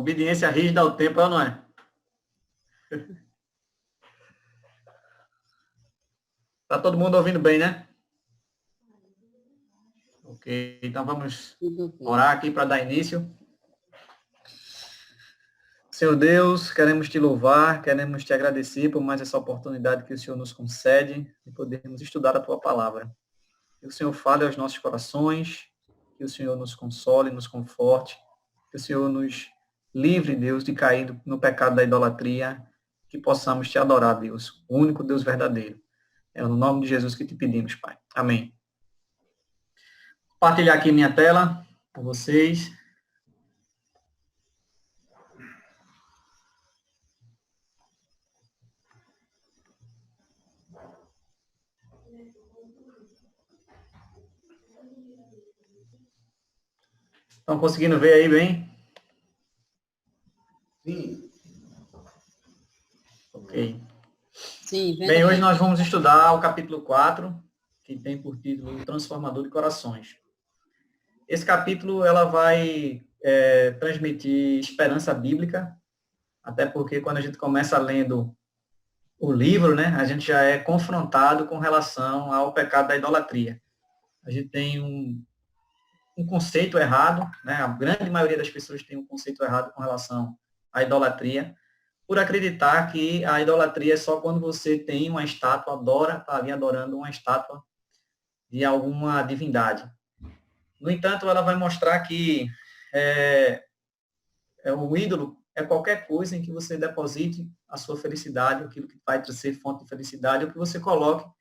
Obediência rígida ao tempo, é ou não é? Tá todo mundo ouvindo bem, né? Ok, então vamos orar aqui para dar início. Senhor Deus, queremos te louvar, queremos te agradecer por mais essa oportunidade que o Senhor nos concede de podermos estudar a tua palavra. Que o Senhor fale aos nossos corações, que o Senhor nos console, nos conforte, que o Senhor nos livre, Deus, de cair no pecado da idolatria, que possamos te adorar, Deus, o único Deus verdadeiro. É no nome de Jesus que te pedimos, Pai. Amém. Compartilhar aqui minha tela com vocês. Estão conseguindo ver aí bem? Sim. Ok. Sim, bem, hoje nós vamos estudar o capítulo 4, que tem por título O Transformador de Corações. Esse capítulo ela vai transmitir esperança bíblica, até porque quando a gente começa lendo o livro, né, a gente já é confrontado com relação ao pecado da idolatria. A gente tem um conceito errado, né, a grande maioria das pessoas tem um conceito errado com relação à idolatria, por acreditar que a idolatria é só quando você tem uma estátua, está ali adorando uma estátua de alguma divindade. No entanto, ela vai mostrar que o ídolo é qualquer coisa em que você deposite a sua felicidade, aquilo que vai ser fonte de felicidade, ou que você coloca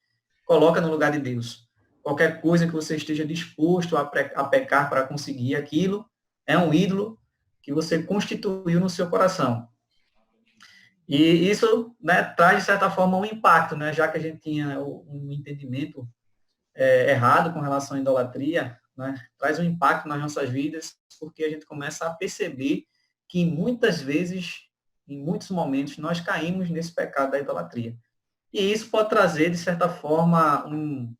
no lugar de Deus. Qualquer coisa que você esteja disposto a pecar para conseguir aquilo, é um ídolo que você constituiu no seu coração. E isso, né, traz, de certa forma, um impacto, né, já que a gente tinha um entendimento errado com relação à idolatria, né, traz um impacto nas nossas vidas, porque a gente começa a perceber que muitas vezes, em muitos momentos, nós caímos nesse pecado da idolatria. E isso pode trazer, de certa forma, um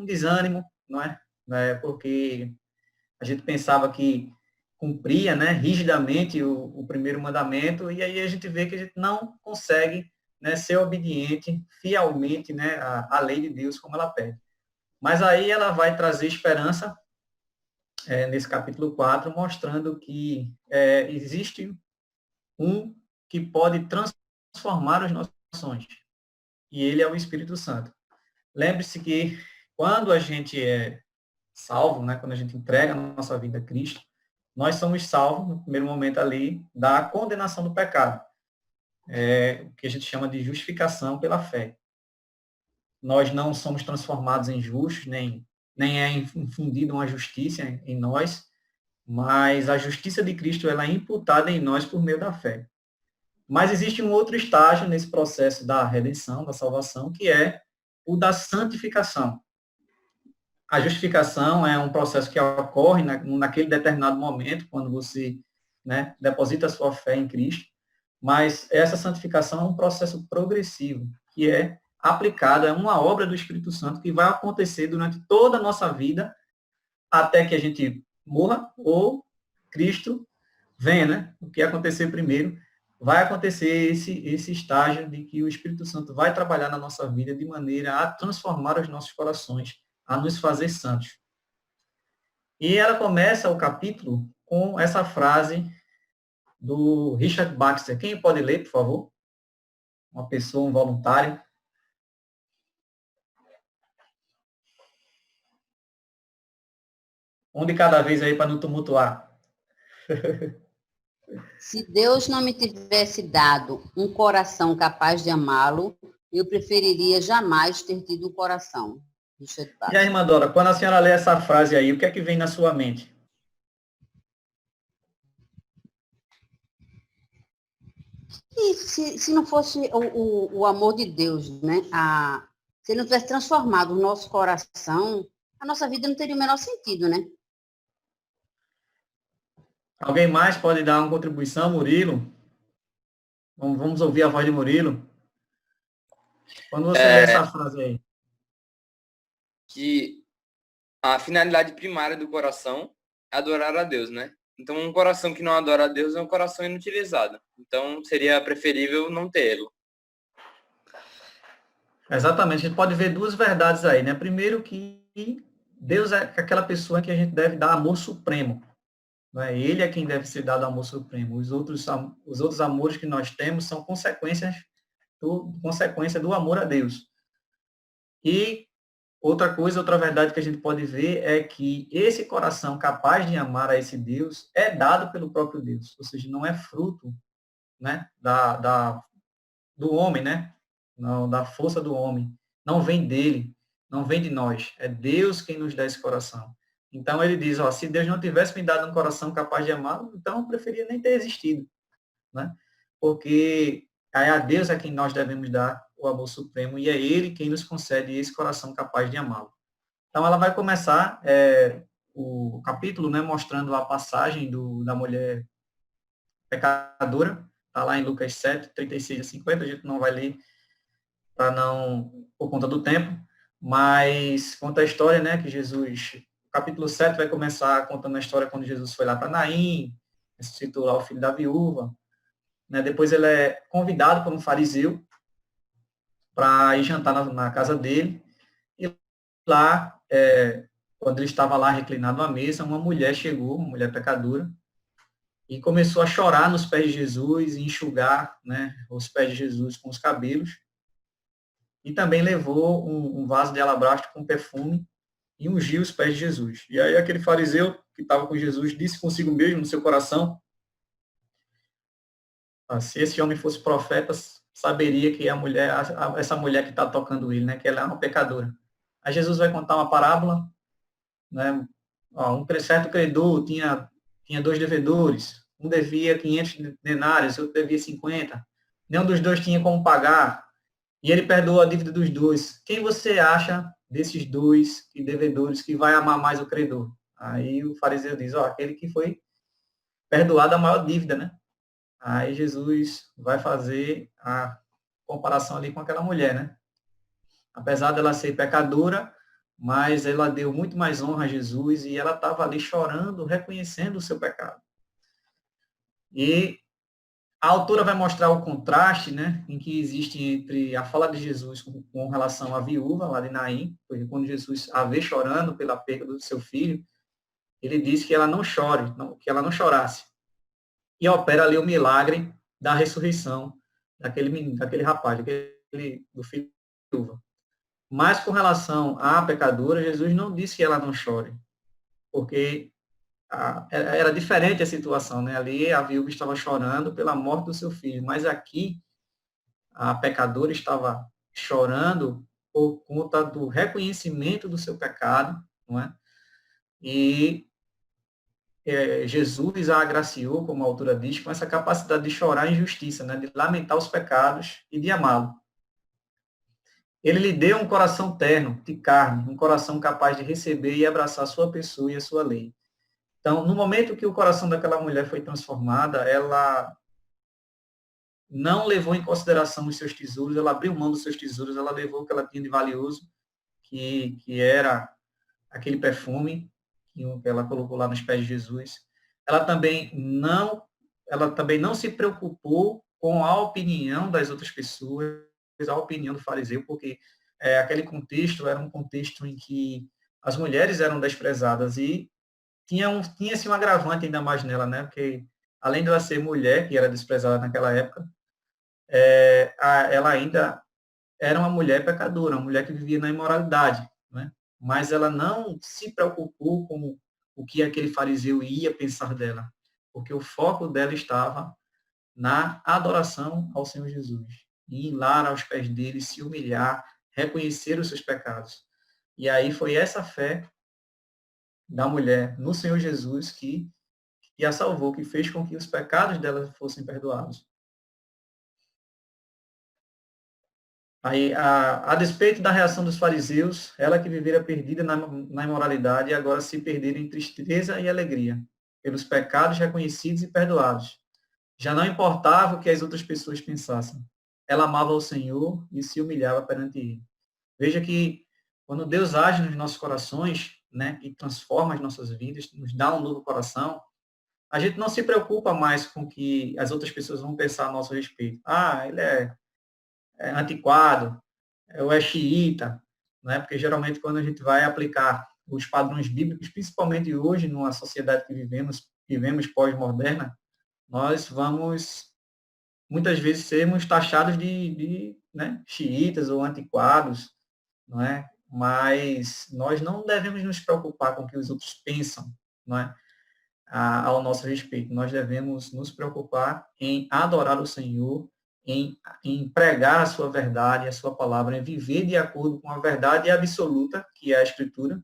desânimo, não é? Porque a gente pensava que cumpria, né, rigidamente o primeiro mandamento, e aí a gente vê que a gente não consegue, né, ser obediente fielmente, né, à lei de Deus como ela pede. Mas aí ela vai trazer esperança nesse capítulo 4, mostrando que existe um que pode transformar os nossos corações, e ele é o Espírito Santo. Lembre-se que quando a gente é salvo, né, quando a gente entrega a nossa vida a Cristo, nós somos salvos, no primeiro momento ali, da condenação do pecado, o que a gente chama de justificação pela fé. Nós não somos transformados em justos, nem é infundida uma justiça em nós, mas a justiça de Cristo ela é imputada em nós por meio da fé. Mas existe um outro estágio nesse processo da redenção, da salvação, que é o da santificação. A justificação é um processo que ocorre naquele determinado momento, quando você, né, deposita a sua fé em Cristo, mas essa santificação é um processo progressivo, que é aplicado, é uma obra do Espírito Santo que vai acontecer durante toda a nossa vida, até que a gente morra ou Cristo venha, né? O que acontecer primeiro, vai acontecer esse estágio de que o Espírito Santo vai trabalhar na nossa vida de maneira a transformar os nossos corações, a nos fazer santos. E ela começa o capítulo com essa frase do Richard Baxter. Quem pode ler, por favor? Uma pessoa, um voluntário. Um de cada vez aí para não tumultuar. Se Deus não me tivesse dado um coração capaz de amá-lo, eu preferiria jamais ter tido um coração. E aí, irmã Dora, quando a senhora lê essa frase aí, o que é que vem na sua mente? E se não fosse o amor de Deus, né? Se ele não tivesse transformado o nosso coração, a nossa vida não teria o menor sentido, né? Alguém mais pode dar uma contribuição, Murilo? Vamos ouvir a voz de Murilo. Quando você lê essa frase aí. Que a finalidade primária do coração é adorar a Deus, né? Então, um coração que não adora a Deus é um coração inutilizado. Então, seria preferível não tê-lo. Exatamente, a gente pode ver duas verdades aí, né? Primeiro que Deus é aquela pessoa que a gente deve dar amor supremo, né? Ele é quem deve ser dado amor supremo. Os outros amores que nós temos são consequência do amor a Deus. E outra coisa, outra verdade que a gente pode ver é que esse coração capaz de amar a esse Deus é dado pelo próprio Deus, ou seja, não é fruto, né, do homem, né? Não, da força do homem. Não vem dele, não vem de nós. É Deus quem nos dá esse coração. Então ele diz, ó, se Deus não tivesse me dado um coração capaz de amar, então eu preferia nem ter existido, né? Porque aí a Deus é quem nós devemos dar o amor supremo e é Ele quem nos concede esse coração capaz de amá-lo. Então ela vai começar o capítulo, né, mostrando a passagem da mulher pecadora, está lá em Lucas 7, 36 a 50, a gente não vai ler para não, por conta do tempo, mas conta a história, né, que Jesus, o capítulo 7 vai começar contando a história quando Jesus foi lá para Naim, ressuscitou lá o filho da viúva, né, depois ele é convidado por um fariseu para ir jantar na casa dele, e lá, quando ele estava lá reclinado à mesa, uma mulher chegou, uma mulher pecadora, e começou a chorar nos pés de Jesus e enxugar, né, os pés de Jesus com os cabelos, e também levou um vaso de alabastro com perfume e ungiu os pés de Jesus. E aí aquele fariseu que estava com Jesus disse consigo mesmo no seu coração, se esse homem fosse profeta, saberia que essa mulher que está tocando ele, né, que ela é uma pecadora. Aí Jesus vai contar uma parábola, né, um certo credor tinha dois devedores, um devia 500 denários, outro devia 50. Nenhum dos dois tinha como pagar, e ele perdoou a dívida dos dois. Quem você acha desses dois devedores que vai amar mais o credor? Aí o fariseu diz, aquele que foi perdoado a maior dívida, né? Aí Jesus vai fazer a comparação ali com aquela mulher, né? Apesar dela ser pecadora, mas ela deu muito mais honra a Jesus e ela estava ali chorando, reconhecendo o seu pecado. E a autora vai mostrar o contraste, né, em que existe entre a fala de Jesus com relação à viúva lá de Naim, porque quando Jesus a vê chorando pela perda do seu filho, ele diz que ela não chore, que ela não chorasse. E opera ali o milagre da ressurreição daquele rapaz, do filho da viúva. Mas com relação à pecadora, Jesus não disse que ela não chore, porque era diferente a situação, né? Ali a viúva estava chorando pela morte do seu filho, mas aqui a pecadora estava chorando por conta do reconhecimento do seu pecado, não é? E Jesus a agraciou, como a autora diz, com essa capacidade de chorar a injustiça, né? De lamentar os pecados e de amá-lo. Ele lhe deu um coração terno, de carne, um coração capaz de receber e abraçar a sua pessoa e a sua lei. Então, no momento que o coração daquela mulher foi transformada, ela não levou em consideração os seus tesouros, ela abriu mão dos seus tesouros, ela levou o que ela tinha de valioso, que era aquele perfume que ela colocou lá nos pés de Jesus. Ela também não se preocupou com a opinião das outras pessoas, a opinião do fariseu, porque aquele contexto era um contexto em que as mulheres eram desprezadas e tinha-se um agravante ainda mais nela, né? Porque além de ela ser mulher, que era desprezada naquela época, ela ainda era uma mulher pecadora, uma mulher que vivia na imoralidade, né? Mas ela não se preocupou com o que aquele fariseu ia pensar dela, porque o foco dela estava na adoração ao Senhor Jesus, em ir lá aos pés dele, se humilhar, reconhecer os seus pecados. E aí foi essa fé da mulher no Senhor Jesus que a salvou, que fez com que os pecados dela fossem perdoados. Aí, a despeito da reação dos fariseus, ela que vivera perdida na imoralidade e agora se perdera em tristeza e alegria, pelos pecados reconhecidos e perdoados. Já não importava o que as outras pessoas pensassem. Ela amava o Senhor e se humilhava perante Ele. Veja que quando Deus age nos nossos corações, né, e transforma as nossas vidas, nos dá um novo coração, A gente não se preocupa mais com o que as outras pessoas vão pensar a nosso respeito. Ah, ele é antiquado, ou é xiita, né? Porque geralmente quando a gente vai aplicar os padrões bíblicos, principalmente hoje, numa sociedade que vivemos pós-moderna, nós vamos, muitas vezes, sermos taxados de né, xiitas ou antiquados, não é? Mas nós não devemos nos preocupar com o que os outros pensam, não é? Ao nosso respeito. Nós devemos nos preocupar em adorar o Senhor, em pregar a sua verdade, a sua palavra, em viver de acordo com a verdade absoluta, que é a Escritura,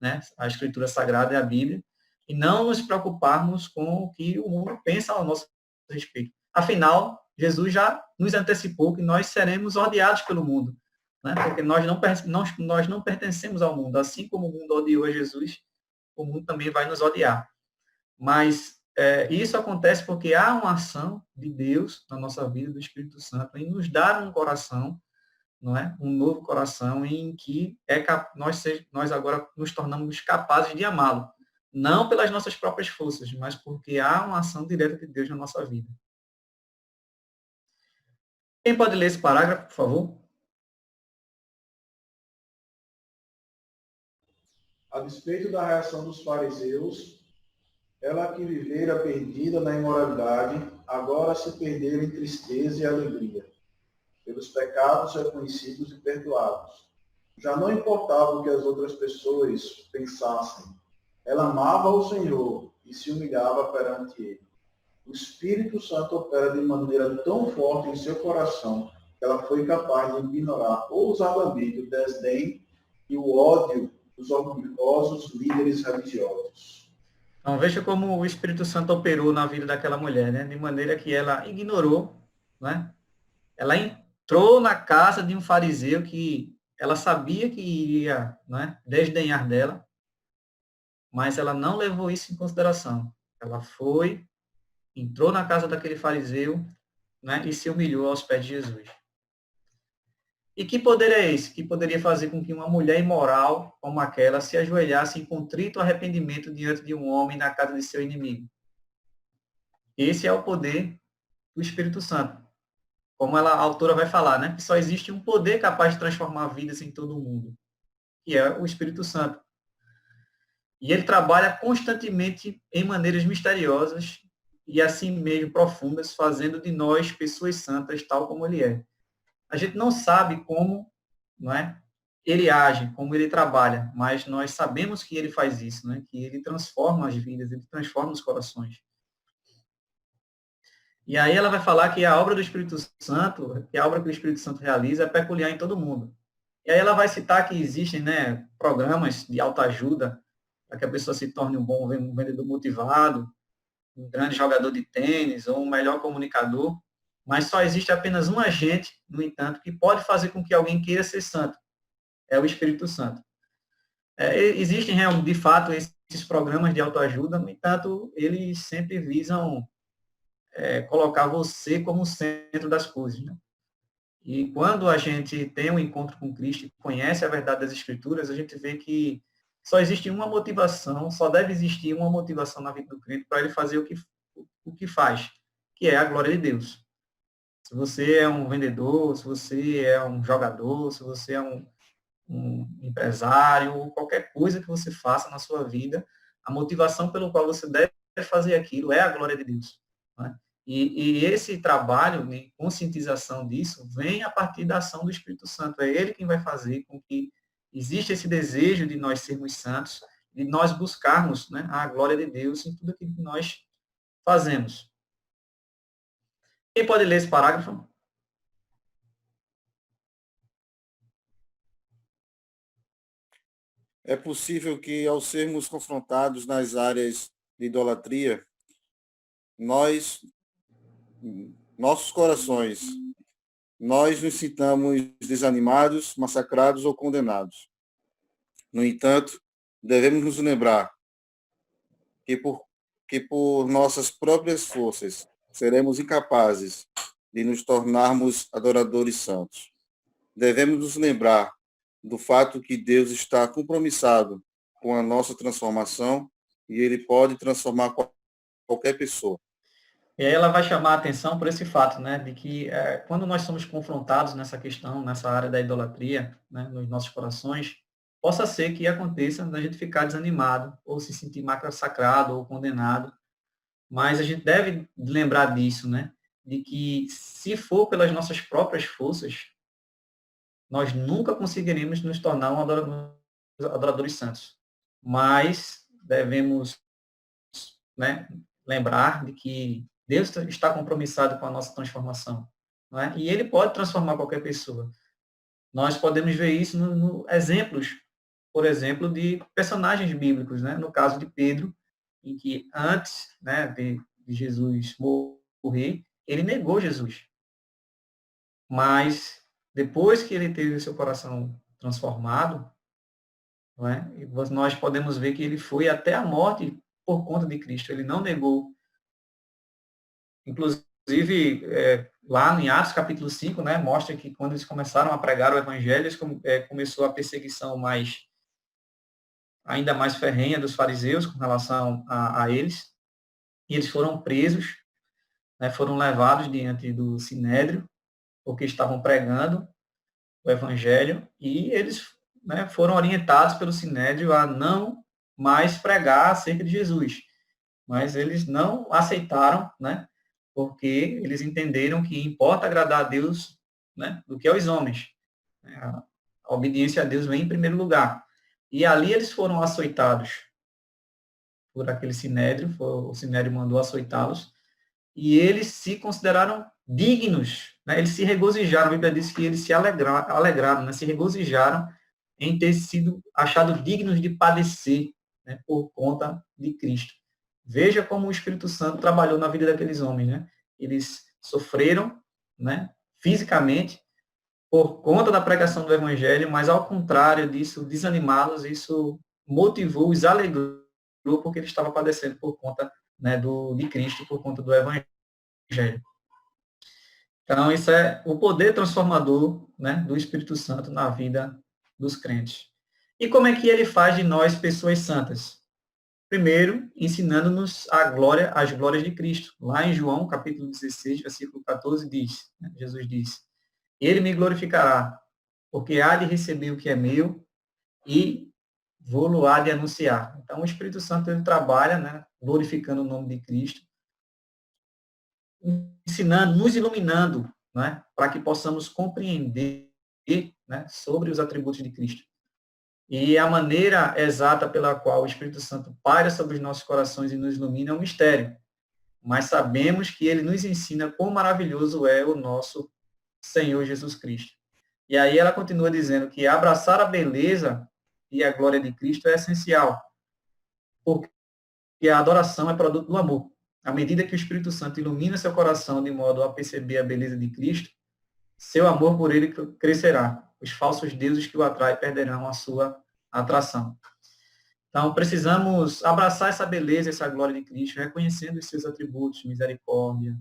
né? A Escritura Sagrada é a Bíblia, e não nos preocuparmos com o que o mundo pensa ao nosso respeito. Afinal, Jesus já nos antecipou que nós seremos odiados pelo mundo, né? Porque nós não pertencemos ao mundo. Assim como o mundo odiou a Jesus, o mundo também vai nos odiar. Mas isso acontece porque há uma ação de Deus na nossa vida, do Espírito Santo, em nos dar um coração, não é? Um novo coração em que nós agora nos tornamos capazes de amá-lo. Não pelas nossas próprias forças, mas porque há uma ação direta de Deus na nossa vida. Quem pode ler esse parágrafo, por favor? A despeito da reação dos fariseus, ela que vivera perdida na imoralidade, agora se perdera em tristeza e alegria, pelos pecados reconhecidos e perdoados. Já não importava o que as outras pessoas pensassem. Ela amava o Senhor e se humilhava perante Ele. O Espírito Santo opera de maneira tão forte em seu coração que ela foi capaz de ignorar ousadamente o desdém e o ódio dos orgulhosos líderes religiosos. Então, veja como o Espírito Santo operou na vida daquela mulher, né? De maneira que ela ignorou, né? Ela entrou na casa de um fariseu que ela sabia que iria, né, desdenhar dela, mas ela não levou isso em consideração. Ela entrou na casa daquele fariseu, né, e se humilhou aos pés de Jesus. E que poder é esse que poderia fazer com que uma mulher imoral como aquela se ajoelhasse em contrito arrependimento diante de um homem na casa de seu inimigo? Esse é o poder do Espírito Santo. Como a autora vai falar, né? Que só existe um poder capaz de transformar vidas em todo o mundo, que é o Espírito Santo. E ele trabalha constantemente em maneiras misteriosas e assim mesmo profundas, fazendo de nós pessoas santas, tal como ele é. A gente não sabe como, não é? Ele age, como ele trabalha, mas nós sabemos que ele faz isso, né? Que ele transforma as vidas, ele transforma os corações. E aí ela vai falar que a obra do Espírito Santo, que a obra que o Espírito Santo realiza é peculiar em todo mundo. E aí ela vai citar que existem, né, programas de autoajuda para que a pessoa se torne um vendedor motivado, um grande jogador de tênis ou um melhor comunicador, mas só existe apenas um agente, no entanto, que pode fazer com que alguém queira ser santo. É o Espírito Santo. Existem, de fato, esses programas de autoajuda, no entanto, eles sempre visam colocar você como centro das coisas. Né? E quando a gente tem um encontro com Cristo e conhece a verdade das Escrituras, a gente vê que só existe uma motivação, só deve existir uma motivação na vida do crente para ele fazer o que faz, que é a glória de Deus. Se você é um vendedor, se você é um jogador, se você é um empresário, qualquer coisa que você faça na sua vida, a motivação pelo qual você deve fazer aquilo é a glória de Deus. Né? E esse trabalho de conscientização disso vem a partir da ação do Espírito Santo. É ele quem vai fazer com que exista esse desejo de nós sermos santos, de nós buscarmos, né, a glória de Deus em tudo aquilo que nós fazemos. Quem pode ler esse parágrafo? É possível que, ao sermos confrontados nas áreas de idolatria, nossos corações, nós nos sintamos desanimados, massacrados ou condenados. No entanto, devemos nos lembrar que por nossas próprias forças seremos incapazes de nos tornarmos adoradores santos. Devemos nos lembrar do fato que Deus está compromissado com a nossa transformação e Ele pode transformar qualquer pessoa. E aí ela vai chamar a atenção por esse fato, né, de que quando nós somos confrontados nessa questão, nessa área da idolatria, né, nos nossos corações, possa ser que aconteça da gente ficar desanimado, ou se sentir massacrado ou condenado, mas a gente deve lembrar disso, né, de que se for pelas nossas próprias forças, nós nunca conseguiremos nos tornar adoradores santos. Mas devemos, né, lembrar de que Deus está compromissado com a nossa transformação. Não é? E Ele pode transformar qualquer pessoa. Nós podemos ver isso no exemplos, por exemplo, de personagens bíblicos. Né? No caso de Pedro, em que antes, né, de Jesus morrer, ele negou Jesus. Mas depois que ele teve o seu coração transformado, não é? Nós podemos ver que ele foi até a morte por conta de Cristo. Ele não negou. Inclusive, lá em Atos capítulo 5, né, mostra que quando eles começaram a pregar o evangelho, começou a perseguição ainda mais ferrenha dos fariseus com relação a eles. E eles foram presos, né, foram levados diante do Sinédrio, porque estavam pregando o evangelho, e eles, né, foram orientados pelo Sinédrio a não mais pregar acerca de Jesus. Mas eles não aceitaram, né, porque eles entenderam que importa agradar a Deus, né, do que aos homens. A obediência a Deus vem em primeiro lugar. E ali eles foram açoitados por aquele Sinédrio, o Sinédrio mandou açoitá-los, e eles se consideraram dignos, né? Eles se regozijaram, a Bíblia diz que eles se alegraram, né? Se regozijaram em ter sido achados dignos de padecer, né, por conta de Cristo. Veja como o Espírito Santo trabalhou na vida daqueles homens, né? Eles sofreram, né, fisicamente por conta da pregação do Evangelho, mas ao contrário disso, desanimá-los, isso motivou, os alegrou, porque ele estava padecendo por conta, né, de Cristo, por conta do Evangelho. Então, isso é o poder transformador, né, do Espírito Santo na vida dos crentes. E como é que ele faz de nós pessoas santas? Primeiro, ensinando-nos as glórias de Cristo. Lá em João, capítulo 16, versículo 14, diz, né, Jesus diz, ele me glorificará, porque há de receber o que é meu e vou-lo há de anunciar. Então, o Espírito Santo, ele trabalha, né, glorificando o nome de Cristo, ensinando, nos iluminando, né, para que possamos compreender, né, sobre os atributos de Cristo. E a maneira exata pela qual o Espírito Santo paira sobre os nossos corações e nos ilumina é um mistério. Mas sabemos que ele nos ensina quão maravilhoso é o nosso Senhor Jesus Cristo. E aí ela continua dizendo que abraçar a beleza e a glória de Cristo é essencial, porque a adoração é produto do amor. À medida que o Espírito Santo ilumina seu coração de modo a perceber a beleza de Cristo, seu amor por ele crescerá. Os falsos deuses que o atraem perderão a sua atração. Então, precisamos abraçar essa beleza, essa glória de Cristo, reconhecendo os seus atributos, misericórdia,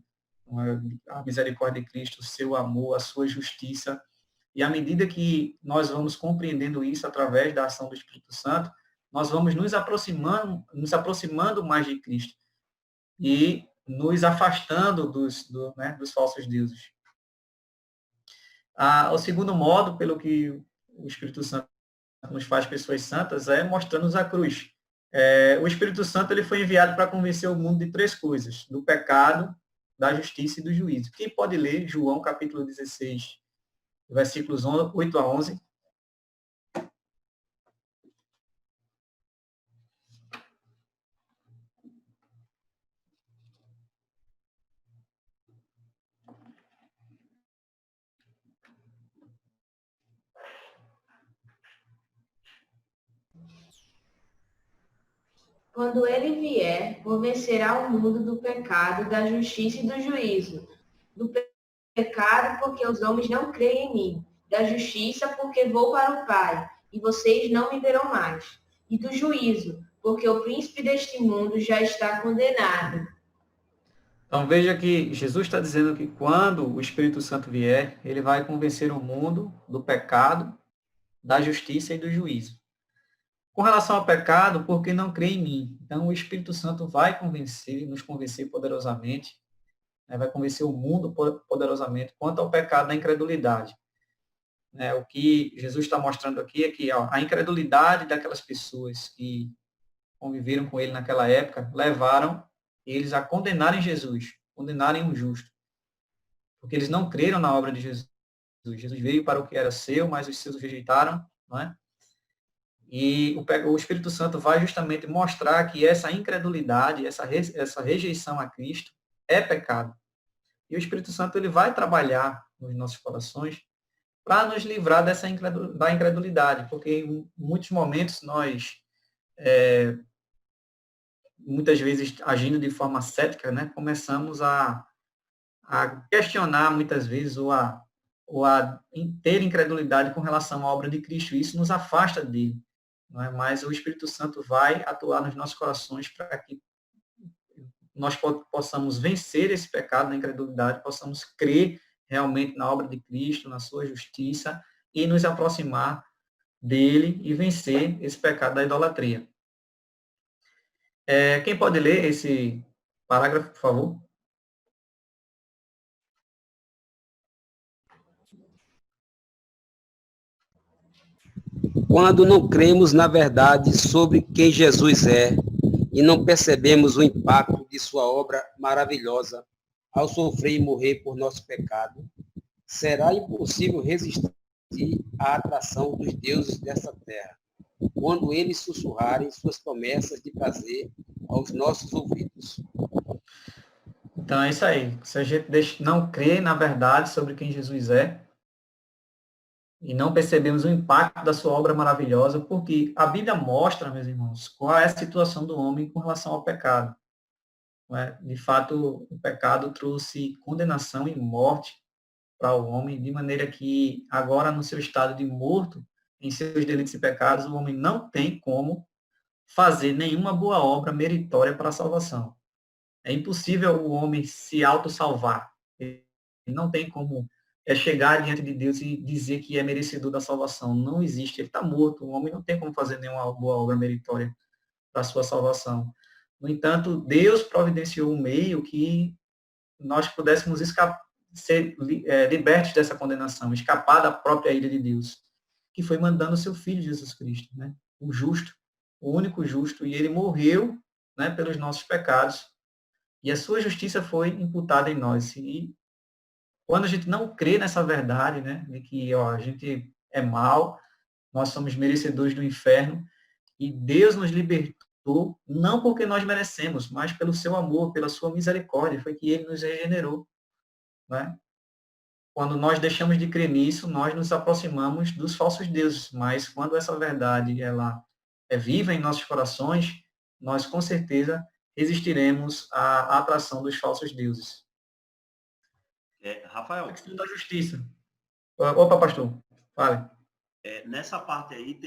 a misericórdia de Cristo, o seu amor, a sua justiça. E à medida que nós vamos compreendendo isso através da ação do Espírito Santo, nós vamos nos aproximando mais de Cristo e nos afastando dos falsos deuses. O segundo modo, pelo que o Espírito Santo nos faz pessoas santas, é mostrando-nos a cruz. O Espírito Santo ele foi enviado para convencer o mundo de três coisas: do pecado, da justiça e do juízo. Quem pode ler João capítulo 16, versículos 8 a 11? Quando ele vier, convencerá o mundo do pecado, da justiça e do juízo. Do pecado, porque os homens não creem em mim. Da justiça, porque vou para o Pai, e vocês não me verão mais. E do juízo, porque o príncipe deste mundo já está condenado. Então veja que Jesus está dizendo que quando o Espírito Santo vier, ele vai convencer o mundo do pecado, da justiça e do juízo. Com relação ao pecado, porque não crê em mim. Então, o Espírito Santo vai convencer, nos convencer poderosamente, né, vai convencer o mundo poderosamente quanto ao pecado da incredulidade. Né, o que Jesus está mostrando aqui é que a incredulidade daquelas pessoas que conviveram com ele naquela época levaram eles a condenarem Jesus, condenarem o justo. Porque eles não creram na obra de Jesus. Jesus veio para o que era seu, mas os seus rejeitaram, não é? E o Espírito Santo vai justamente mostrar que essa incredulidade, essa rejeição a Cristo é pecado. E o Espírito Santo ele vai trabalhar nos nossos corações para nos livrar da incredulidade, porque em muitos momentos nós, muitas vezes agindo de forma cética, né, começamos a questionar muitas vezes ou a ter incredulidade com relação à obra de Cristo. E isso nos afasta dele. Não é? Mas o Espírito Santo vai atuar nos nossos corações para que nós possamos vencer esse pecado da incredulidade, possamos crer realmente na obra de Cristo, na sua justiça, e nos aproximar dele e vencer esse pecado da idolatria. Quem pode ler esse parágrafo, por favor? Quando não cremos na verdade sobre quem Jesus é e não percebemos o impacto de sua obra maravilhosa ao sofrer e morrer por nosso pecado, será impossível resistir à atração dos deuses dessa terra, quando eles sussurrarem suas promessas de prazer aos nossos ouvidos. Então é isso aí. Se a gente não crê na verdade sobre quem Jesus é, e não percebemos o impacto da sua obra maravilhosa, porque a Bíblia mostra, meus irmãos, qual é a situação do homem com relação ao pecado. Não é? De fato, o pecado trouxe condenação e morte para o homem, de maneira que agora, no seu estado de morto, em seus delitos e pecados, o homem não tem como fazer nenhuma boa obra meritória para a salvação. É impossível o homem se autossalvar. Ele não tem como chegar diante de Deus e dizer que é merecedor da salvação. Não existe. Ele está morto. O homem não tem como fazer nenhuma boa obra meritória para a sua salvação. No entanto, Deus providenciou um meio que nós pudéssemos ser libertos dessa condenação, escapar da própria ira de Deus, que foi mandando o seu Filho Jesus Cristo, né? O justo, o único justo, e ele morreu, né, pelos nossos pecados, e a sua justiça foi imputada em nós. E quando a gente não crê nessa verdade, né, de que a gente é mal, nós somos merecedores do inferno, e Deus nos libertou, não porque nós merecemos, mas pelo seu amor, pela sua misericórdia, foi que ele nos regenerou. Né? Quando nós deixamos de crer nisso, nós nos aproximamos dos falsos deuses, mas quando essa verdade ela é viva em nossos corações, nós com certeza resistiremos à atração dos falsos deuses. Rafael. A questão da justiça. Opa, pastor, fale. Nessa parte aí,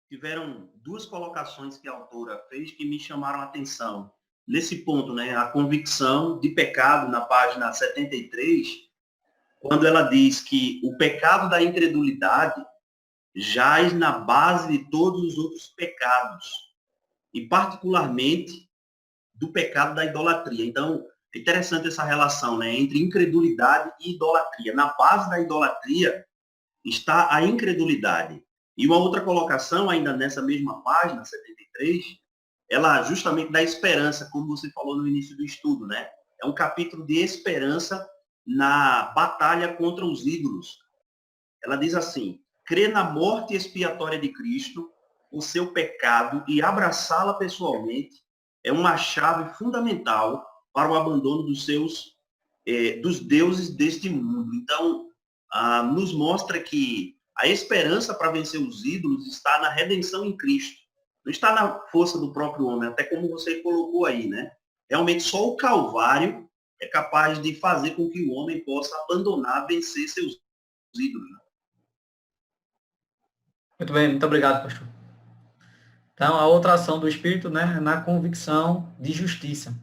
tiveram duas colocações que a autora fez que me chamaram a atenção. Nesse ponto, né, a convicção de pecado, na página 73, quando ela diz que o pecado da incredulidade jaz na base de todos os outros pecados, e particularmente do pecado da idolatria. Então, é interessante essa relação, né, entre incredulidade e idolatria. Na base da idolatria está a incredulidade. E uma outra colocação, ainda nessa mesma página, 73, ela justamente dá esperança, como você falou no início do estudo, né? É um capítulo de esperança na batalha contra os ídolos. Ela diz assim: crer na morte expiatória de Cristo, o seu pecado e abraçá-la pessoalmente é uma chave fundamental para o abandono dos deuses deste mundo. Então, nos mostra que a esperança para vencer os ídolos está na redenção em Cristo. Não está na força do próprio homem, até como você colocou aí, né? Realmente só o Calvário é capaz de fazer com que o homem possa abandonar, vencer seus ídolos. Muito bem, muito obrigado, pastor. Então, a outra ação do Espírito, né, é na convicção de justiça.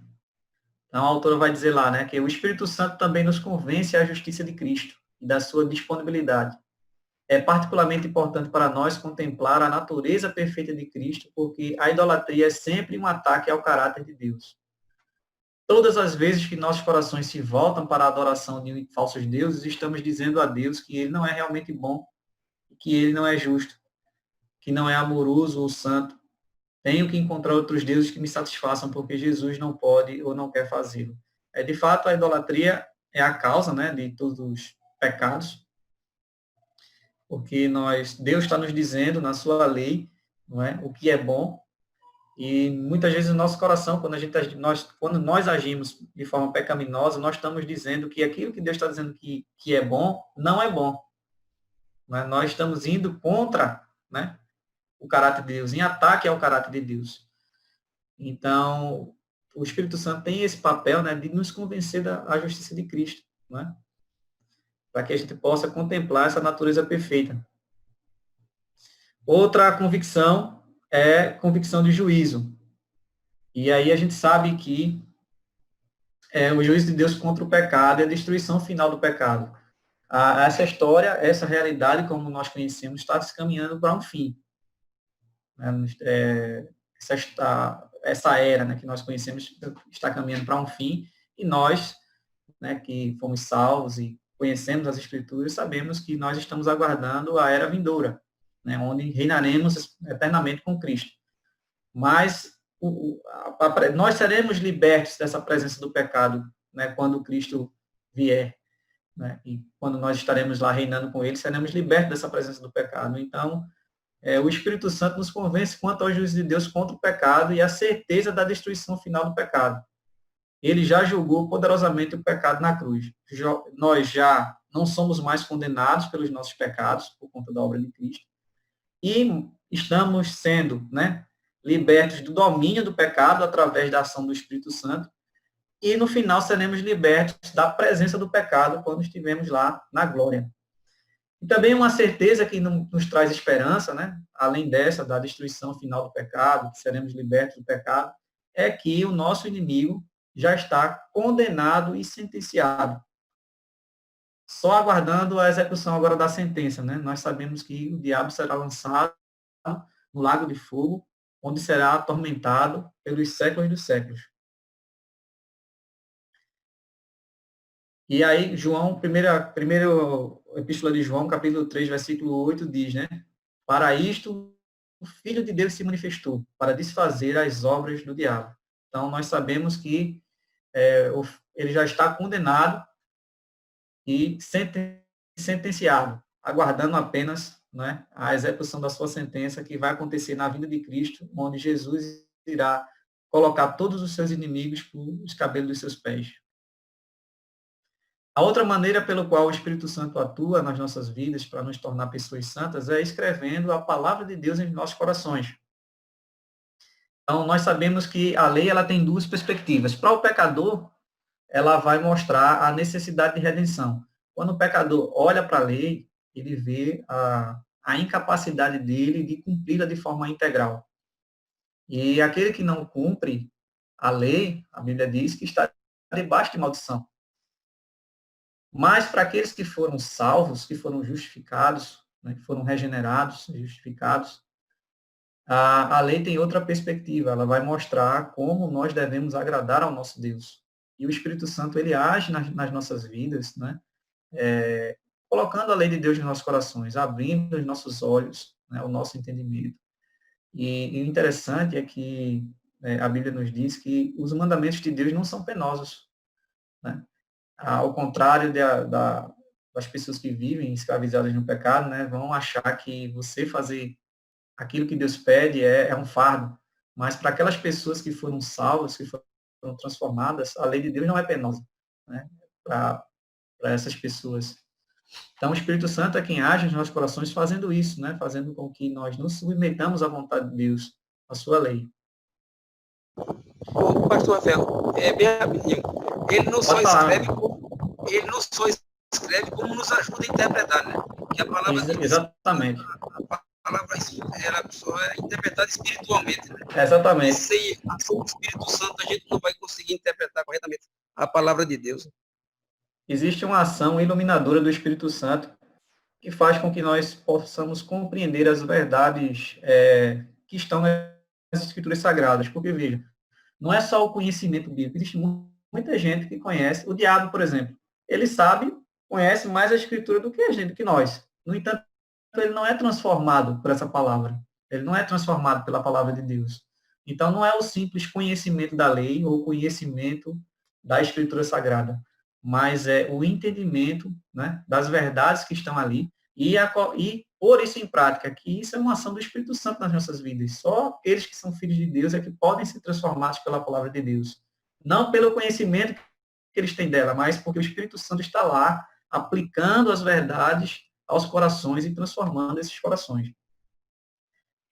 Então, a autora vai dizer lá, né, que o Espírito Santo também nos convence à justiça de Cristo e da sua disponibilidade. é particularmente importante para nós contemplar a natureza perfeita de Cristo, porque a idolatria é sempre um ataque ao caráter de Deus. Todas as vezes que nossos corações se voltam para a adoração de falsos deuses, estamos dizendo a Deus que ele não é realmente bom, que ele não é justo, que não é amoroso ou santo. Tenho que encontrar outros deuses que me satisfaçam, porque Jesus não pode ou não quer fazê-lo. De fato, a idolatria é a causa, né, de todos os pecados, porque Deus está nos dizendo na sua lei, não é, o que é bom, e muitas vezes o nosso coração, quando nós agimos de forma pecaminosa, nós estamos dizendo que aquilo que Deus está dizendo que é bom, não é bom. Não é? Nós estamos indo contra, né, o caráter de Deus, em ataque ao caráter de Deus. Então, o Espírito Santo tem esse papel, né, de nos convencer da justiça de Cristo, né, para que a gente possa contemplar essa natureza perfeita. Outra convicção é convicção de juízo. E aí a gente sabe que o juízo de Deus contra o pecado e a destruição final do pecado. Essa história, essa realidade, como nós conhecemos, está se caminhando para um fim. Essa era, né, que nós conhecemos está caminhando para um fim, e nós, né, que fomos salvos e conhecemos as Escrituras, sabemos que nós estamos aguardando a era vindoura, né, onde reinaremos eternamente com Cristo. Mas nós seremos libertos dessa presença do pecado, né, quando Cristo vier, né, e quando nós estaremos lá reinando com Ele, seremos libertos dessa presença do pecado. Então, o Espírito Santo nos convence quanto ao juízo de Deus contra o pecado e a certeza da destruição final do pecado. Ele já julgou poderosamente o pecado na cruz. Nós já não somos mais condenados pelos nossos pecados, por conta da obra de Cristo, e estamos sendo, né, libertos do domínio do pecado através da ação do Espírito Santo, e no final seremos libertos da presença do pecado quando estivermos lá na glória. E também uma certeza que nos traz esperança, né, além dessa, da destruição final do pecado, que seremos libertos do pecado, é que o nosso inimigo já está condenado e sentenciado. Só aguardando a execução agora da sentença, né? Nós sabemos que o diabo será lançado no lago de fogo, onde será atormentado pelos séculos dos séculos. E aí, João, primeira epístola de João, capítulo 3, versículo 8, diz, né? Para isto, o Filho de Deus se manifestou, para desfazer as obras do diabo. Então, nós sabemos que ele já está condenado e sentenciado, aguardando apenas, né, a execução da sua sentença, que vai acontecer na vinda de Cristo, onde Jesus irá colocar todos os seus inimigos por os cabelos dos seus pés. A outra maneira pelo qual o Espírito Santo atua nas nossas vidas para nos tornar pessoas santas é escrevendo a palavra de Deus em nossos corações. Então, nós sabemos que a lei ela tem duas perspectivas. Para o pecador, ela vai mostrar a necessidade de redenção. Quando o pecador olha para a lei, ele vê a incapacidade dele de cumpri-la de forma integral. E aquele que não cumpre a lei, a Bíblia diz que está debaixo de maldição. Mas para aqueles que foram salvos, que foram justificados, né, que foram regenerados, justificados, a lei tem outra perspectiva. Ela vai mostrar como nós devemos agradar ao nosso Deus. E o Espírito Santo, ele age nas nossas vidas, né, colocando a lei de Deus nos nossos corações, abrindo os nossos olhos, né, o nosso entendimento. E o interessante é que a Bíblia nos diz que os mandamentos de Deus não são penosos, né? Ao contrário das pessoas que vivem escravizadas no pecado, né, vão achar que você fazer aquilo que Deus pede é um fardo. Mas para aquelas pessoas que foram salvas, que foram transformadas, a lei de Deus não é penosa, né, para essas pessoas. Então, o Espírito Santo é quem age nos nossos corações fazendo isso, né, fazendo com que nós nos submetamos à vontade de Deus, à sua lei. O pastor Rafael, bem rapidinho. Ele não só escreve como nos ajuda a interpretar, né? Que a palavra exatamente. A palavra ela só é interpretada espiritualmente, né? Exatamente. Sem a ação do Espírito Santo, a gente não vai conseguir interpretar corretamente a palavra de Deus. Existe uma ação iluminadora do Espírito Santo que faz com que nós possamos compreender as verdades que estão nas Escrituras Sagradas. Porque, veja, não é só o conhecimento bíblico, existe muita gente que conhece. O diabo, por exemplo, ele sabe, conhece mais a Escritura do que a gente, do que nós. No entanto, ele não é transformado por essa palavra. Ele não é transformado pela palavra de Deus. Então, não é o simples conhecimento da lei ou conhecimento da Escritura Sagrada, mas é o entendimento, né, das verdades que estão ali e pôr isso em prática, que isso é uma ação do Espírito Santo nas nossas vidas. Só aqueles que são filhos de Deus é que podem ser transformados pela palavra de Deus. Não pelo conhecimento que eles têm dela, mas porque o Espírito Santo está lá aplicando as verdades aos corações e transformando esses corações.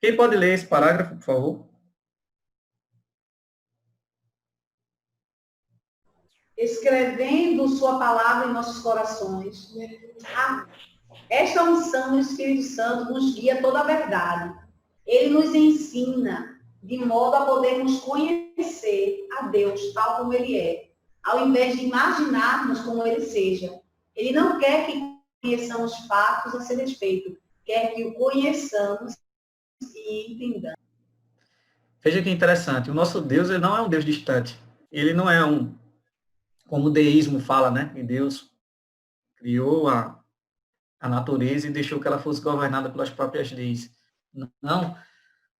Quem pode ler esse parágrafo, por favor? Escrevendo sua palavra em nossos corações. Esta unção do Espírito Santo nos guia toda a verdade. Ele nos ensina de modo a podermos conhecer a Deus tal como Ele é, ao invés de imaginarmos como Ele seja. Ele não quer que conheçamos fatos a seu respeito, quer que o conheçamos e entendamos. Veja que interessante, o nosso Deus ele não é um Deus distante. Ele não é como o deísmo fala, né? Que Deus criou a natureza e deixou que ela fosse governada pelas próprias leis. Não.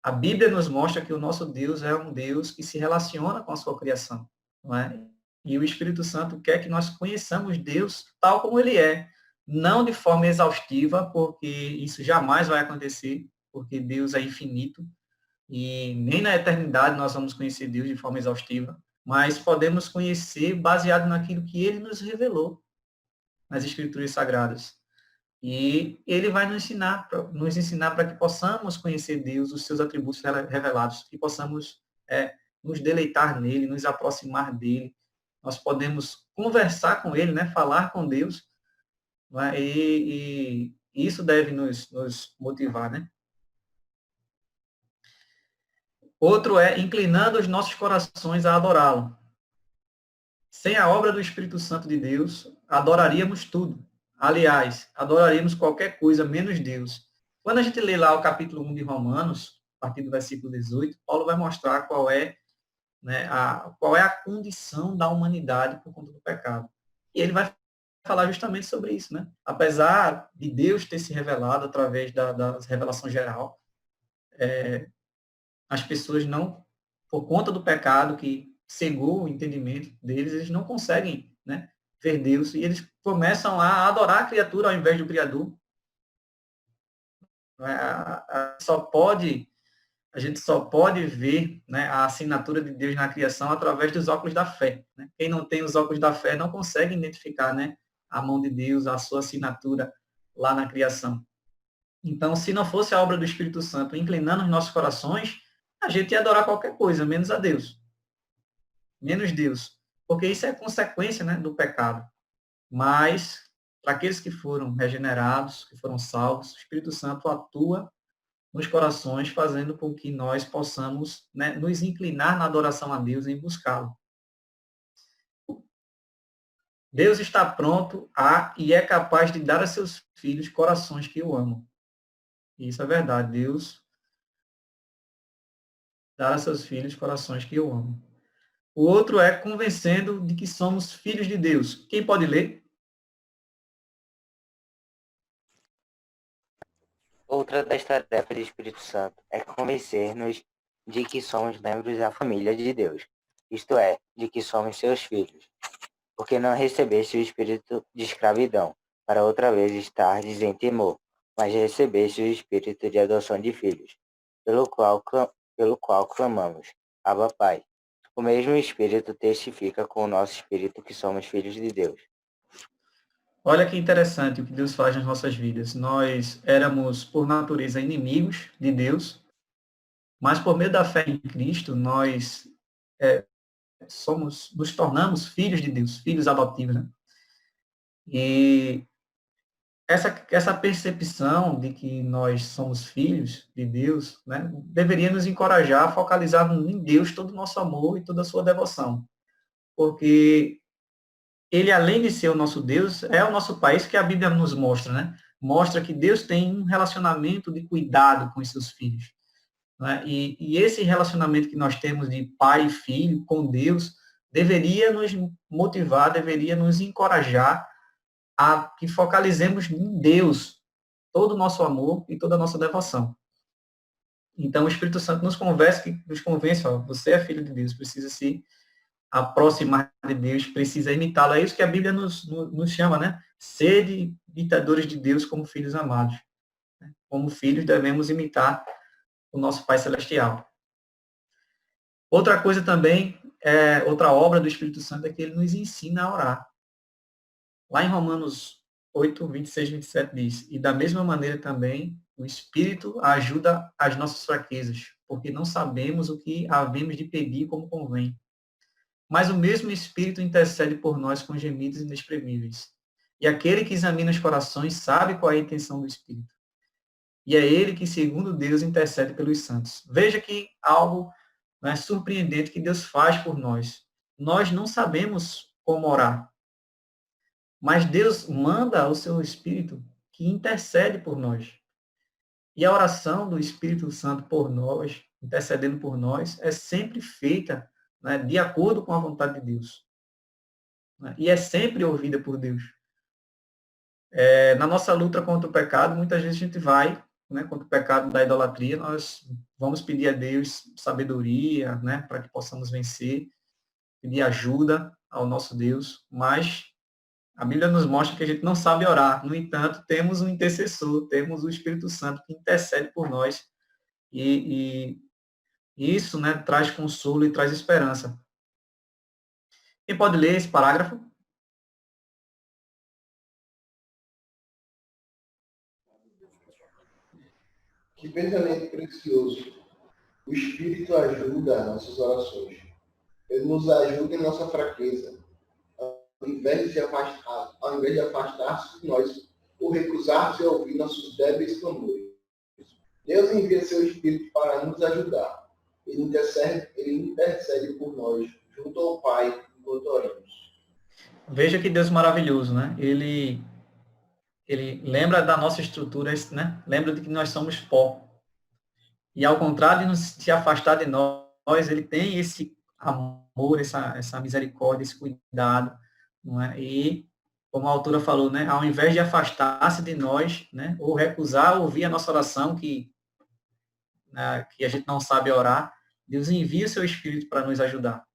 A Bíblia nos mostra que o nosso Deus é um Deus que se relaciona com a sua criação. Não é? E o Espírito Santo quer que nós conheçamos Deus tal como Ele é. Não de forma exaustiva, porque isso jamais vai acontecer, porque Deus é infinito. E nem na eternidade nós vamos conhecer Deus de forma exaustiva. Mas podemos conhecer baseado naquilo que Ele nos revelou nas Escrituras Sagradas. E Ele vai nos ensinar para que possamos conhecer Deus, os seus atributos revelados, que possamos nos deleitar nele, nos aproximar dele. Nós podemos conversar com Ele, né? Falar com Deus, né? E isso deve nos motivar, né? Outro é inclinando os nossos corações a adorá-lo. Sem a obra do Espírito Santo de Deus, adoraríamos tudo. Aliás, adoraríamos qualquer coisa, menos Deus. Quando a gente lê lá o capítulo 1 de Romanos, a partir do versículo 18, Paulo vai mostrar qual é a condição da humanidade por conta do pecado. E ele vai falar justamente sobre isso, né? Apesar de Deus ter se revelado através da revelação geral, as pessoas não, por conta do pecado que cegou o entendimento deles, eles não conseguem, né, ver Deus, e eles começam a adorar a criatura ao invés do Criador. A gente só pode ver, né, a assinatura de Deus na criação através dos óculos da fé. Né? Quem não tem os óculos da fé não consegue identificar, né, a mão de Deus, a sua assinatura lá na criação. Então, se não fosse a obra do Espírito Santo inclinando os nossos corações, a gente ia adorar qualquer coisa, menos a Deus. Menos Deus. Porque isso é consequência, né, do pecado. Mas, para aqueles que foram regenerados, que foram salvos, o Espírito Santo atua nos corações, fazendo com que nós possamos, né, nos inclinar na adoração a Deus, em buscá-lo. Deus está pronto e é capaz de dar a seus filhos corações que o amam. Isso é verdade. Deus dá a seus filhos corações que o amam. O outro é convencendo de que somos filhos de Deus. Quem pode ler? Outra das tarefas do Espírito Santo é convencer-nos de que somos membros da família de Deus, isto é, de que somos seus filhos. Porque não recebeste o espírito de escravidão, para outra vez estardes em temor, mas recebeste o espírito de adoção de filhos, pelo qual clamamos, Abba Pai. O mesmo Espírito testifica com o nosso espírito que somos filhos de Deus. Olha que interessante o que Deus faz nas nossas vidas. Nós éramos, por natureza, inimigos de Deus, mas por meio da fé em Cristo, nós nos tornamos filhos de Deus, filhos adotivos. Né? E essa percepção de que nós somos filhos de Deus, né, deveria nos encorajar a focalizar em Deus todo o nosso amor e toda a sua devoção. Porque Ele, além de ser o nosso Deus, é o nosso Pai, isso que a Bíblia nos mostra. Né? mostra que Deus tem um relacionamento de cuidado com os seus filhos. Né? E esse relacionamento que nós temos de pai e filho com Deus deveria nos motivar, deveria nos encorajar a que focalizemos em Deus todo o nosso amor e toda a nossa devoção. Então, o Espírito Santo nos convence, ó, você é filho de Deus, precisa se aproximar de Deus, precisa imitá-lo. É isso que a Bíblia nos chama, né? Sede imitadores de Deus como filhos amados. Como filhos, devemos imitar o nosso Pai Celestial. Outra coisa também, outra obra do Espírito Santo é que ele nos ensina a orar. Lá em Romanos 8, 26, 27 diz, e da mesma maneira também o Espírito ajuda as nossas fraquezas, porque não sabemos o que havemos de pedir como convém. Mas o mesmo Espírito intercede por nós com gemidos inexprimíveis. E aquele que examina os corações sabe qual é a intenção do Espírito. E é ele que, segundo Deus, intercede pelos santos. Veja que algo, né, surpreendente que Deus faz por nós. Nós não sabemos como orar. Mas Deus manda o seu Espírito que intercede por nós. E a oração do Espírito Santo por nós, intercedendo por nós, é sempre feita, né, de acordo com a vontade de Deus. Né, e é sempre ouvida por Deus. Na nossa luta contra o pecado, muitas vezes a gente vai, né, contra o pecado da idolatria, nós vamos pedir a Deus sabedoria, né, para que possamos vencer, pedir ajuda ao nosso Deus, mas a Bíblia nos mostra que a gente não sabe orar. No entanto, temos um intercessor, temos o Espírito Santo que intercede por nós. E isso, né, traz consolo e traz esperança. Quem pode ler esse parágrafo? Que pensamento precioso. O Espírito ajuda nossas orações. Ele nos ajuda em nossa fraqueza. Ao invés de afastar-se de nós, ou recusar-se a ouvir nossos débeis clamores. Deus envia seu Espírito para nos ajudar. Ele intercede por nós, junto ao Pai, enquanto oramos. Veja que Deus maravilhoso, né? Ele lembra da nossa estrutura, né? Lembra de que nós somos pó. E ao contrário de se afastar de nós, ele tem esse amor, essa misericórdia, esse cuidado, não é? E, como a autora falou, né? Ao invés de afastar-se de nós, né? Ou recusar ouvir a nossa oração, que a gente não sabe orar, Deus envia o seu Espírito para nos ajudar.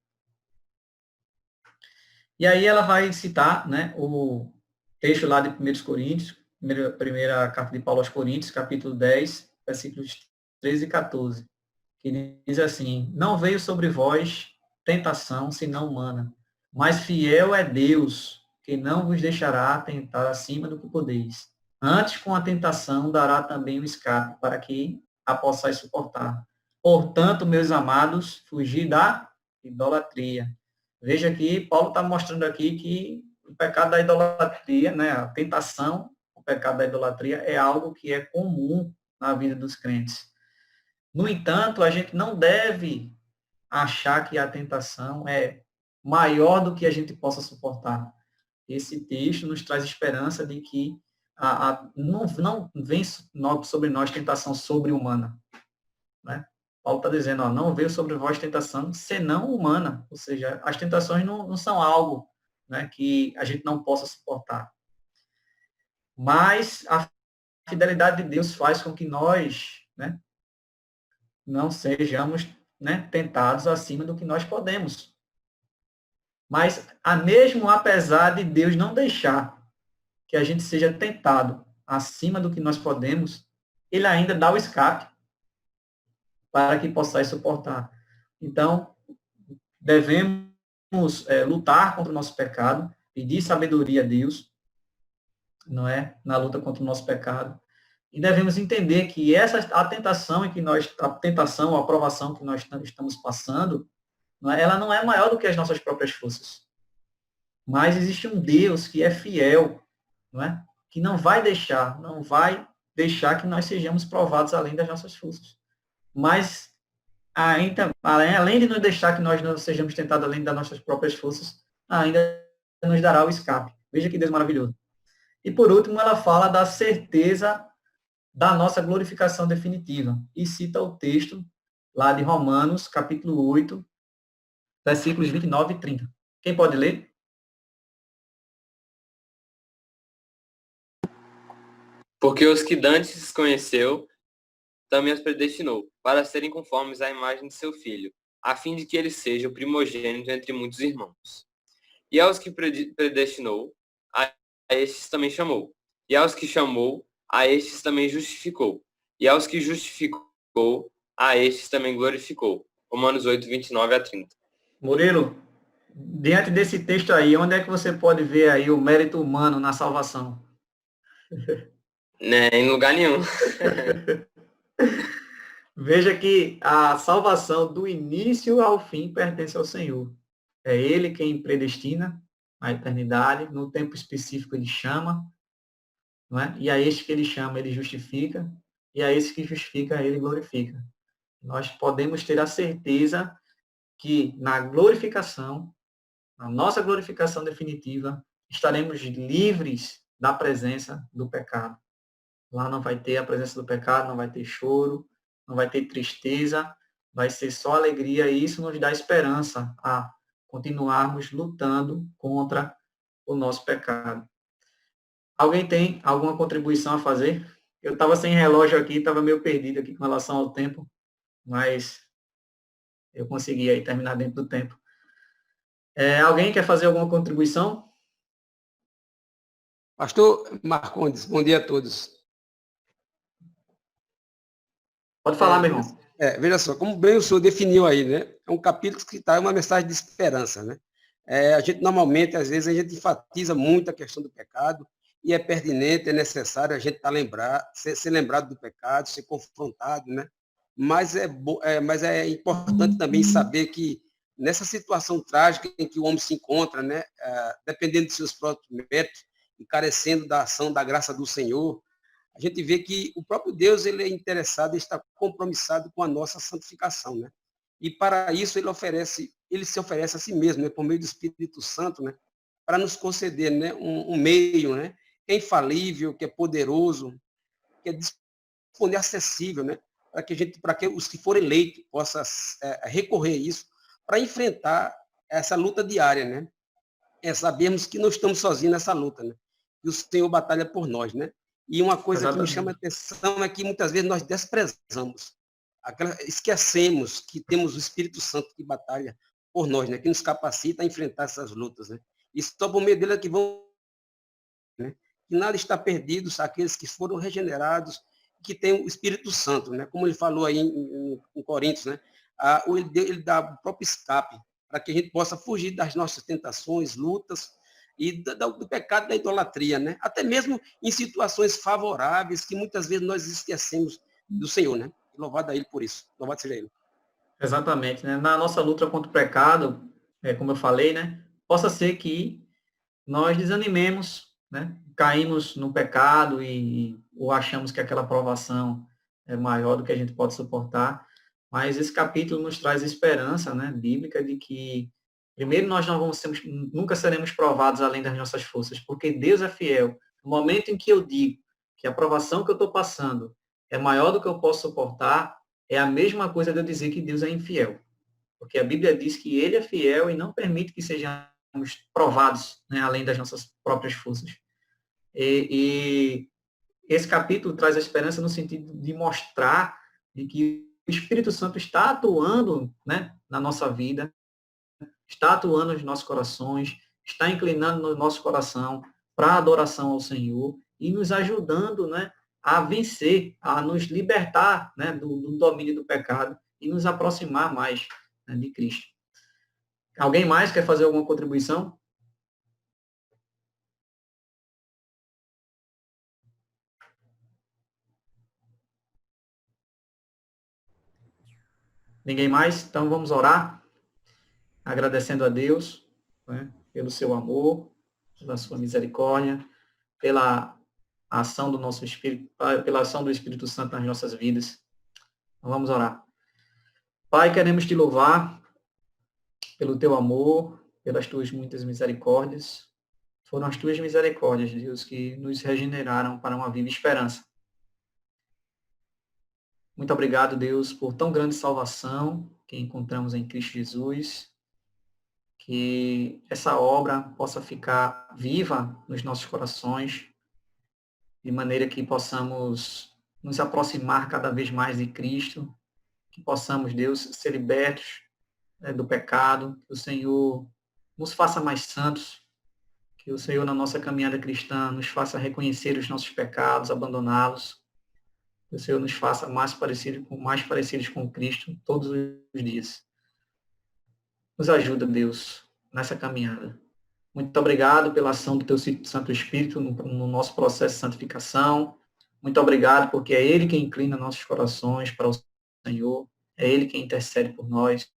E aí ela vai citar, né, o texto lá de 1 Coríntios, primeira carta de Paulo aos Coríntios, capítulo 10, versículos 13 e 14, que diz assim, não veio sobre vós tentação senão humana, mas fiel é Deus, que não vos deixará tentar acima do que podeis. Antes, com a tentação, dará também o escape, para que a possais suportar. Portanto, meus amados, fugir da idolatria. Veja que Paulo está mostrando aqui que o pecado da idolatria, né, a tentação, o pecado da idolatria é algo que é comum na vida dos crentes. No entanto, a gente não deve achar que a tentação é maior do que a gente possa suportar. Esse texto nos traz esperança de que não vem sobre nós tentação sobre-humana. Né? Paulo está dizendo, não veio sobre vós tentação senão humana. Ou seja, as tentações não são algo, né, que a gente não possa suportar. Mas a fidelidade de Deus faz com que nós, né, não sejamos, né, tentados acima do que nós podemos. Mas, mesmo apesar de Deus não deixar que a gente seja tentado acima do que nós podemos, ele ainda dá o escape para que possais suportar. Então, devemos lutar contra o nosso pecado, pedir sabedoria a Deus, não é, na luta contra o nosso pecado. E devemos entender que a tentação a aprovação que nós estamos passando, ela não é maior do que as nossas próprias forças. Mas existe um Deus que é fiel, não é? Que não vai deixar que nós sejamos provados além das nossas forças. Mas, ainda, além de nos deixar que nós não sejamos tentados além das nossas próprias forças, ainda nos dará o escape. Veja que Deus maravilhoso. E por último, ela fala da certeza da nossa glorificação definitiva. E cita o texto lá de Romanos, capítulo 8, versículos 29 e 30. Quem pode ler? Porque os que dantes conheceu, também os predestinou, para serem conformes à imagem de seu Filho, a fim de que ele seja o primogênito entre muitos irmãos. E aos que predestinou, a estes também chamou. E aos que chamou, a estes também justificou. E aos que justificou, a estes também glorificou. Romanos 8, 29 a 30. Murilo, diante desse texto aí, onde é que você pode ver aí o mérito humano na salvação? Né, em lugar nenhum. Veja que a salvação do início ao fim pertence ao Senhor. É Ele quem predestina a eternidade, no tempo específico Ele chama, não é? E a este que Ele chama, Ele justifica, e a esse que justifica, Ele glorifica. Nós podemos ter a certeza que na glorificação, na nossa glorificação definitiva, estaremos livres da presença do pecado. Lá não vai ter a presença do pecado, não vai ter choro, não vai ter tristeza, vai ser só alegria, e isso nos dá esperança a continuarmos lutando contra o nosso pecado. Alguém tem alguma contribuição a fazer? Eu estava sem relógio aqui, estava meio perdido aqui com relação ao tempo, mas eu consegui aí terminar dentro do tempo. Alguém quer fazer alguma contribuição? Pastor Marcondes, bom dia a todos. Pode falar, meu irmão. Veja só, como bem o senhor definiu aí, né? É um capítulo que está uma mensagem de esperança, né? A gente normalmente, às vezes, a gente enfatiza muito a questão do pecado, e é pertinente, é necessário a gente ser lembrado do pecado, ser confrontado, né? Mas é importante também saber que nessa situação trágica em que o homem se encontra, né? Dependendo de seus próprios méritos e carecendo da ação, da graça do Senhor, a gente vê que o próprio Deus ele é interessado e está compromissado com a nossa santificação, né? E para isso ele se oferece a si mesmo, né? Por meio do Espírito Santo, né? Para nos conceder, né? Um meio, né? Que é infalível, que é poderoso, que é disponível, acessível, né? Para que os que forem eleitos possam recorrer a isso para enfrentar essa luta diária, né? Sabermos que não estamos sozinhos nessa luta, né? Que o Senhor batalha por nós, né? E uma coisa que me chama a atenção é que muitas vezes nós desprezamos, esquecemos que temos o Espírito Santo que batalha por nós, né? Que nos capacita a enfrentar essas lutas, né? E só por meio dele é que vão, né? Que nada está perdido, aqueles que foram regenerados, que têm o Espírito Santo, né? Como ele falou aí em Coríntios, né? Ele dá o próprio escape para que a gente possa fugir das nossas tentações, lutas, e do pecado da idolatria, né? Até mesmo em situações favoráveis que muitas vezes nós esquecemos do Senhor, né? Louvado a Ele por isso. Louvado seja Ele. Exatamente, né? Na nossa luta contra o pecado, como eu falei, né? Possa ser que nós desanimemos, né? Caímos no pecado ou achamos que aquela provação é maior do que a gente pode suportar, mas esse capítulo nos traz esperança, né? Bíblica de que primeiro, nós nunca seremos provados além das nossas forças, porque Deus é fiel. No momento em que eu digo que a provação que eu estou passando é maior do que eu posso suportar, é a mesma coisa de eu dizer que Deus é infiel. Porque a Bíblia diz que Ele é fiel e não permite que sejamos provados, né, além das nossas próprias forças. E esse capítulo traz a esperança no sentido de mostrar de que o Espírito Santo está atuando, né, na nossa vida, está atuando nos nossos corações, está inclinando no nosso coração para a adoração ao Senhor e nos ajudando, né, a vencer, a nos libertar, né, do domínio do pecado e nos aproximar mais, né, de Cristo. Alguém mais quer fazer alguma contribuição? Ninguém mais? Então vamos orar, agradecendo a Deus, né, pelo seu amor, pela sua misericórdia, pela ação do nosso Espírito, pela ação do Espírito Santo nas nossas vidas. Então, vamos orar. Pai, queremos te louvar pelo teu amor, pelas tuas muitas misericórdias. Foram as tuas misericórdias, Deus, que nos regeneraram para uma viva esperança. Muito obrigado, Deus, por tão grande salvação que encontramos em Cristo Jesus. Que essa obra possa ficar viva nos nossos corações, de maneira que possamos nos aproximar cada vez mais de Cristo, que possamos, Deus, ser libertos do pecado, que o Senhor nos faça mais santos, que o Senhor, na nossa caminhada cristã, nos faça reconhecer os nossos pecados, abandoná-los, que o Senhor nos faça mais parecidos com Cristo todos os dias. Nos ajuda, Deus, nessa caminhada. Muito obrigado pela ação do Teu Santo Espírito no nosso processo de santificação. Muito obrigado porque é Ele quem inclina nossos corações para o Senhor, é Ele quem intercede por nós,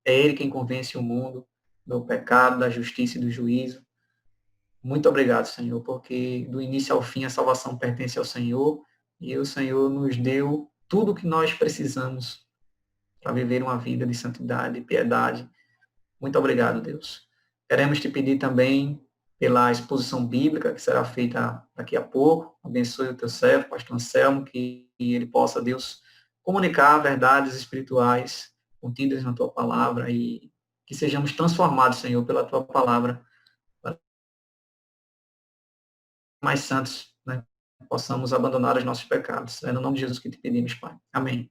é Ele quem convence o mundo do pecado, da justiça e do juízo. Muito obrigado, Senhor, porque do início ao fim a salvação pertence ao Senhor e o Senhor nos deu tudo o que nós precisamos para viver uma vida de santidade e piedade. Muito obrigado, Deus. Queremos te pedir também pela exposição bíblica que será feita daqui a pouco. Abençoe o teu servo, pastor Anselmo, que ele possa, Deus, comunicar verdades espirituais contidas na tua palavra e que sejamos transformados, Senhor, pela tua palavra, para mais santos, né? Possamos abandonar os nossos pecados. É no nome de Jesus que te pedimos, Pai. Amém.